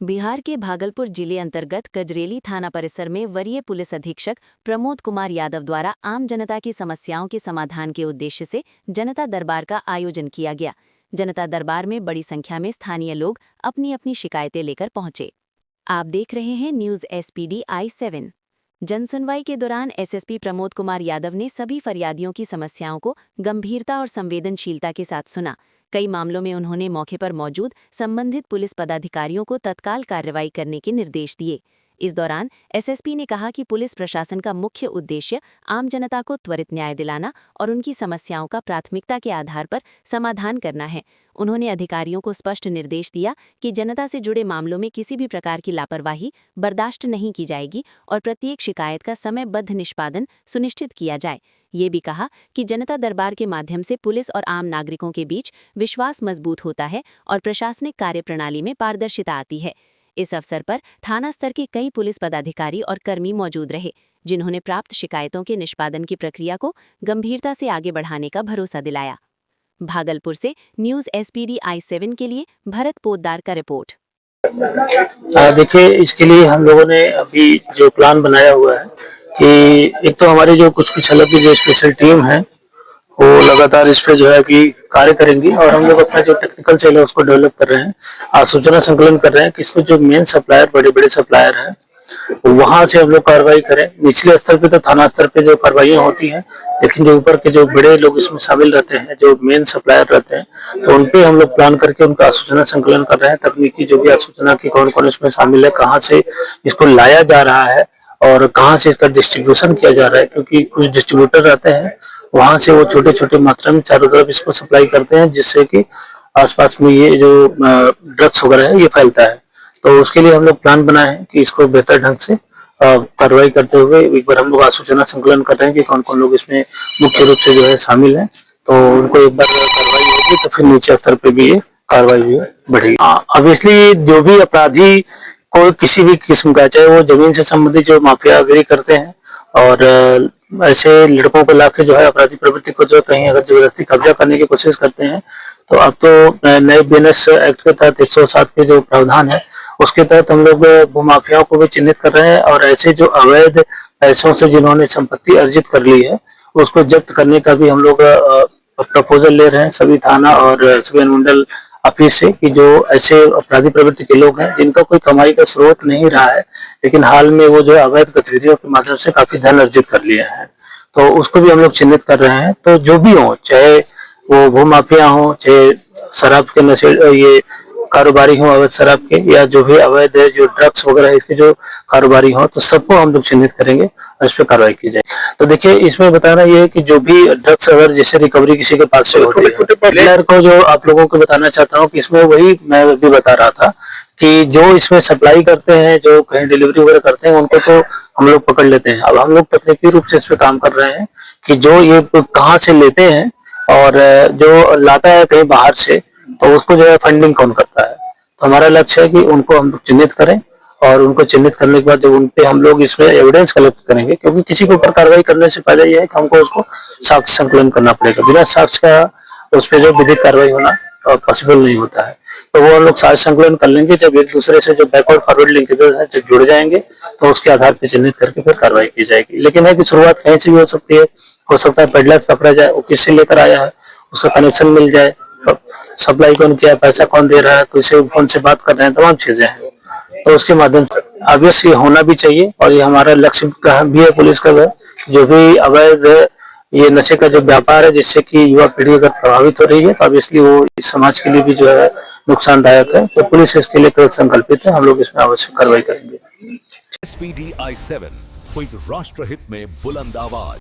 बिहार के भागलपुर जिले अंतर्गत कजरेली थाना परिसर में वरीय पुलिस अधीक्षक प्रमोद कुमार यादव द्वारा आम जनता की समस्याओं के समाधान के उद्देश्य से जनता दरबार का आयोजन किया गया। जनता दरबार में बड़ी संख्या में स्थानीय लोग अपनी अपनी शिकायतें लेकर पहुंचे। आप देख रहे हैं न्यूज़ SPD I7। जनसुनवाई के दौरान SSP प्रमोद कुमार यादव ने सभी फरियादियों की समस्याओं को गंभीरता और संवेदनशीलता के साथ सुना। कई मामलों में उन्होंने मौके पर मौजूद संबंधित पुलिस पदाधिकारियों को तत्काल कार्रवाई करने के निर्देश दिए। इस दौरान SSP ने कहा कि पुलिस प्रशासन का मुख्य उद्देश्य आम जनता को त्वरित न्याय दिलाना और उनकी समस्याओं का प्राथमिकता के आधार पर समाधान करना है। उन्होंने अधिकारियों को स्पष्ट निर्देश दिया कि जनता से जुड़े मामलों में किसी भी प्रकार की लापरवाही बर्दाश्त नहीं की जाएगी और प्रत्येक शिकायत का समयबद्ध निष्पादन सुनिश्चित किया जाए। ये भी कहा कि जनता दरबार के माध्यम से पुलिस और आम नागरिकों के बीच विश्वास मजबूत होता है और प्रशासनिक कार्यप्रणाली में पारदर्शिता आती है। इस अवसर पर थाना स्तर के कई पुलिस पदाधिकारी और कर्मी मौजूद रहे, जिन्होंने प्राप्त शिकायतों के निष्पादन की प्रक्रिया को गंभीरता से आगे बढ़ाने का भरोसा दिलाया। भागलपुर से न्यूज़ SPD I7 के लिए भरत पोद्दार का रिपोर्ट। देखिए, इसके लिए हम लोगों ने अभी जो प्लान बनाया हुआ है कि एक तो हमारी जो कुछ अलग की जो स्पेशल टीम है वो लगातार इस पे जो है कि कार्य करेंगी और हम लोग अपना जो टेक्निकल सेल है उसको डेवलप कर रहे हैं, सूचना संकलन कर रहे हैं कि इसमें जो मेन सप्लायर बड़े सप्लायर हैं वहां से हम लोग कार्रवाई करें। निचले स्तर पे तो थाना स्तर पे जो कार्रवाइयां होती हैं, लेकिन जो ऊपर के जो बड़े लोग इसमें शामिल रहते हैं, जो मेन सप्लायर रहते हैं, तो उनपे हम लोग प्लान करके उनका सूचना संकलन कर रहे हैं। तकनीकी जो भी सूचना की कौन कौन इसमें शामिल है, कहाँ से इसको लाया जा रहा है और कहाँ से इसका डिस्ट्रीब्यूशन किया जा रहा है, क्योंकि कुछ डिस्ट्रीब्यूटर रहते हैं वहां से वो छोटे मात्रा में चारों तरफ इसको सप्लाई करते हैं, जिससे कि आसपास में ये जो ड्रग्स वगैरह है ये फैलता है। तो उसके लिए हम लोग प्लान बनाए हैं कि इसको बेहतर ढंग से कार्रवाई करते हुए एक बार हम लोग सूचना संकलन कर रहे हैं कि कौन कौन लोग इसमें मुख्य रूप से जो है शामिल हैं, तो उनको एक बार कार्रवाई होगी तो फिर नीचे स्तर पे भी ये कार्रवाई भी बढ़ेगी। ऑब्वियसली जो भी अपराधी कोई किसी भी किस्म का, चाहे वो जमीन से संबंधित जो माफियागिरी करते हैं और ऐसे लड़कों को लाके जो है अपराधी प्रवृत्ति को जो कहीं अगर जबरदस्ती कब्जा करने की कोशिश करते हैं, तो अब तो नए BNS एक्ट के तहत 107 के जो प्रावधान है उसके तहत हम लोग भूमाफियाओं को भी चिन्हित कर रहे हैं और ऐसे जो अवैध पैसों से जिन्होंने संपत्ति अर्जित कर ली है उसको जब्त करने का भी हम लोग प्रपोजल ले रहे हैं सभी थाना और सभी अनुमंडल ऑफिस से, कि जो ऐसे अपराधी प्रवृत्ति के लोग हैं जिनका कोई कमाई का स्रोत नहीं रहा है, लेकिन हाल में वो जो अवैध गतिविधियों के माध्यम से काफी धन अर्जित कर लिया है, तो उसको भी हम लोग चिन्हित कर रहे हैं। तो जो भी हो, चाहे वो भूमाफिया हो, चाहे शराब के नशे ये कारोबारी हो अवैध शराब के, या जो भी अवैध जो ड्रग्स वगैरह इसके जो कारोबारी हो, तो सबको हम लोग चिन्हित करेंगे और इस पर कार्रवाई की जाए। तो देखिए, इसमें बताना ये है कि जो भी ड्रग्स अगर जैसे रिकवरी किसी के पास से होती है, को जो आप लोगों को बताना चाहता हूँ कि इसमें वही मैं भी बता रहा था कि जो इसमें सप्लाई करते हैं, जो कहीं डिलीवरी वगैरह करते हैं, उनको तो हम लोग पकड़ लेते हैं। अब हम लोग तकनीकी रूप से इस पे काम कर रहे हैं कि जो ये कहाँ से लेते हैं और जो लाता है कहीं बाहर से, तो उसको जो है फंडिंग कौन करता है। तो हमारा लक्ष्य है कि उनको हम चिन्हित करें और उनको चिन्हित करने के बाद जब उनपे हम लोग इसमें एविडेंस कलेक्ट करेंगे, क्योंकि किसी के ऊपर कार्रवाई करने से पहले यह है कि हमको उसको साक्ष्य संकलन करना पड़ेगा। बिना साक्ष्य का उस पर जो विधिक कार्रवाई होना पॉसिबल नहीं होता है। तो वो हम लोग साक्ष्य संकलन कर लेंगे, जब एक दूसरे से जो बैकवर्ड फॉरवर्ड लिंकेजेस है जुड़ जाएंगे तो उसके आधार पर चिन्हित करके फिर कार्रवाई की जाएगी। लेकिन है कि शुरुआत कहीं से भी हो सकती है, हो सकता है पेडलर पकड़ा जाए, वो किससे लेकर आया है उसका कनेक्शन मिल जाए, सप्लाई कौन किया, पैसा कौन दे रहा है, किसी फोन से बात कर रहे हैं, तमाम चीजें हैं। तो उसके माध्यम से ऑब्वियसली होना भी चाहिए और ये हमारा लक्ष्य भी है पुलिस का, जो भी अवैध ये नशे का जो व्यापार है जिससे कि युवा पीढ़ी अगर प्रभावित हो रही है, तो ऑब्वियसली वो इस समाज के लिए भी जो है नुकसानदायक है। तो पुलिस इसके लिए कृत संकल्पित है, हम लोग इसमें आवश्यक कार्रवाई करेंगे। SPD I7 हुई राष्ट्रहित में बुलंद आवाज।